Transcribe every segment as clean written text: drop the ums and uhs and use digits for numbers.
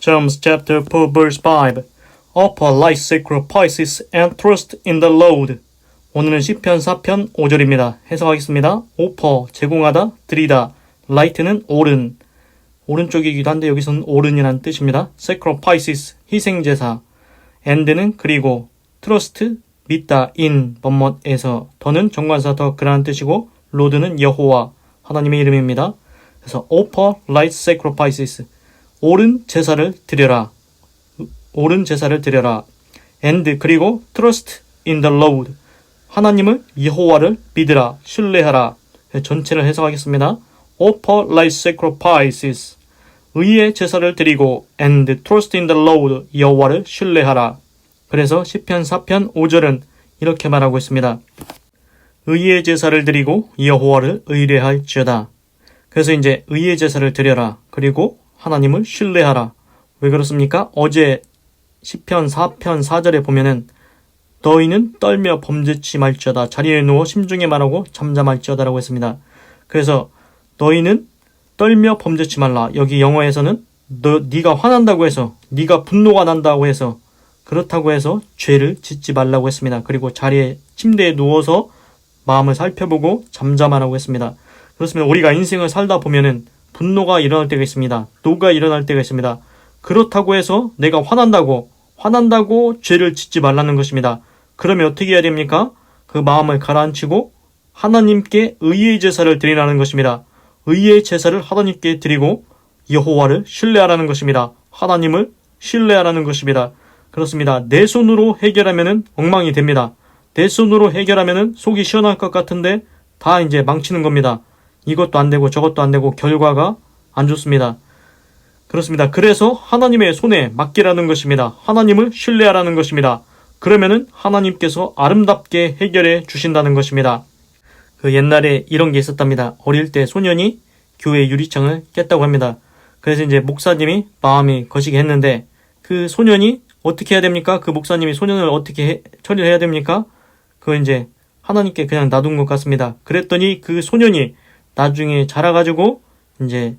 Psalms chapter 4 verse 5. Offer light sacrifices and trust in the Lord. 오늘은 시편 4편 5절입니다. 해석하겠습니다. offer 제공하다, 드리다. light는 오른, 오른쪽이기도 한데 여기서는 오른이라는 뜻입니다. sacrifices 희생제사. and는 그리고, trust 믿다, in 번못에서, 더는 정관사 더 그라는 뜻이고, Lord는 여호와 하나님의 이름입니다. 그래서 offer light sacrifices 옳은 제사를 드려라. 옳은 제사를 드려라. and 그리고 trust in the Lord 하나님을 여호와를 믿으라. 신뢰하라. 전체를 해석하겠습니다. offer light sacrifices 의의 제사를 드리고 and trust in the Lord 여호와를 신뢰하라. 그래서 시편 4편 5절은 이렇게 말하고 있습니다. 의의 제사를 드리고 여호와를 의뢰할지어다. 그래서 이제 의의 제사를 드려라. 그리고 하나님을 신뢰하라. 왜 그렇습니까? 어제 시편 4편 4절에 보면은 너희는 떨며 범죄치 말지어다. 자리에 누워 심중에 말하고 잠잠할지어다라고 했습니다. 그래서 너희는 떨며 범죄치 말라. 여기 영어에서는 네가 화난다고 해서, 네가 분노가 난다고 해서, 그렇다고 해서 죄를 짓지 말라고 했습니다. 그리고 자리에 침대에 누워서 마음을 살펴보고 잠잠하라고 했습니다. 그렇습니다. 우리가 인생을 살다 보면은 분노가 일어날 때가 있습니다. 노가 일어날 때가 있습니다. 그렇다고 해서 내가 화난다고 죄를 짓지 말라는 것입니다. 그러면 어떻게 해야 됩니까? 그 마음을 가라앉히고 하나님께 의의 제사를 드리라는 것입니다. 의의 제사를 하나님께 드리고 여호와를 신뢰하라는 것입니다. 하나님을 신뢰하라는 것입니다. 그렇습니다. 내 손으로 해결하면은 엉망이 됩니다. 내 손으로 해결하면은 속이 시원할 것 같은데 다 이제 망치는 겁니다. 이것도 안 되고 저것도 안 되고 결과가 안 좋습니다. 그렇습니다. 그래서 하나님의 손에 맡기라는 것입니다. 하나님을 신뢰하라는 것입니다. 그러면은 하나님께서 아름답게 해결해 주신다는 것입니다. 그 옛날에 이런 게 있었답니다. 어릴 때 소년이 교회 유리창을 깼다고 합니다. 그래서 이제 목사님이 마음이 거시게 했는데 그 소년이 어떻게 해야 됩니까? 그 목사님이 소년을 어떻게 처리를 해야 됩니까? 그거 이제 하나님께 그냥 놔둔 것 같습니다. 그랬더니 그 소년이 나중에 자라가지고 이제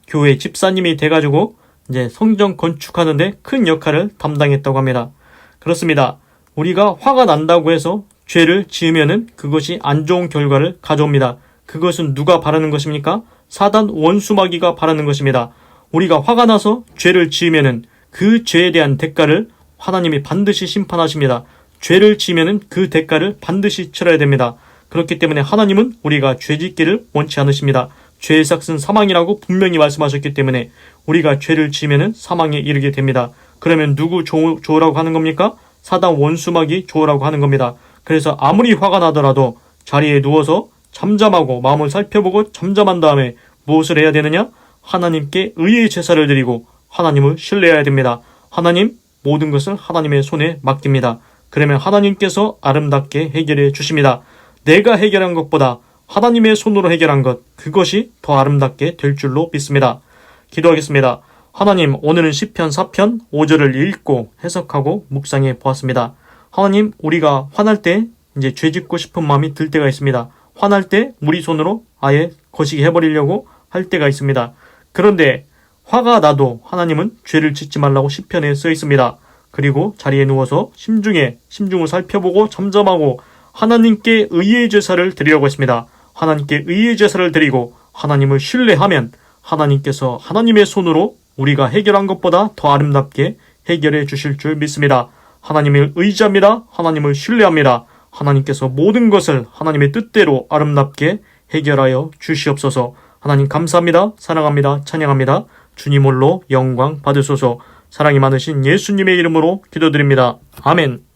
교회 집사님이 돼가지고 이제 성전 건축하는데 큰 역할을 담당했다고 합니다. 그렇습니다. 우리가 화가 난다고 해서 죄를 지으면은 그것이 안 좋은 결과를 가져옵니다. 그것은 누가 바라는 것입니까? 사단 원수마귀가 바라는 것입니다. 우리가 화가 나서 죄를 지으면은 그 죄에 대한 대가를 하나님이 반드시 심판하십니다. 죄를 지으면은 그 대가를 반드시 치러야 됩니다. 그렇기 때문에 하나님은 우리가 죄짓기를 원치 않으십니다. 죄의 삭은 사망이라고 분명히 말씀하셨기 때문에 우리가 죄를 지으면 사망에 이르게 됩니다. 그러면 누구 좋으라고 하는 겁니까? 사단 원수마귀 좋으라고 하는 겁니다. 그래서 아무리 화가 나더라도 자리에 누워서 잠잠하고 마음을 살펴보고 잠잠한 다음에 무엇을 해야 되느냐? 하나님께 의의 제사를 드리고 하나님을 신뢰해야 됩니다. 하나님, 모든 것을 하나님의 손에 맡깁니다. 그러면 하나님께서 아름답게 해결해 주십니다. 내가 해결한 것보다 하나님의 손으로 해결한 것, 그것이 더 아름답게 될 줄로 믿습니다. 기도하겠습니다. 하나님, 오늘은 시편 4편 5절을 읽고 해석하고 묵상해 보았습니다. 하나님, 우리가 화날 때 이제 죄짓고 싶은 마음이 들 때가 있습니다. 화날 때 우리 손으로 아예 거시기 해버리려고 할 때가 있습니다. 그런데 화가 나도 하나님은 죄를 짓지 말라고 시편에 써 있습니다. 그리고 자리에 누워서 심중을 살펴보고 잠잠하고 하나님께 의의 제사를 드리려고 했습니다. 하나님께 의의 제사를 드리고 하나님을 신뢰하면 하나님께서 하나님의 손으로 우리가 해결한 것보다 더 아름답게 해결해 주실 줄 믿습니다. 하나님을 의지합니다. 하나님을 신뢰합니다. 하나님께서 모든 것을 하나님의 뜻대로 아름답게 해결하여 주시옵소서. 하나님 감사합니다. 사랑합니다. 찬양합니다. 주님 홀로 영광 받으소서. 사랑이 많으신 예수님의 이름으로 기도드립니다. 아멘.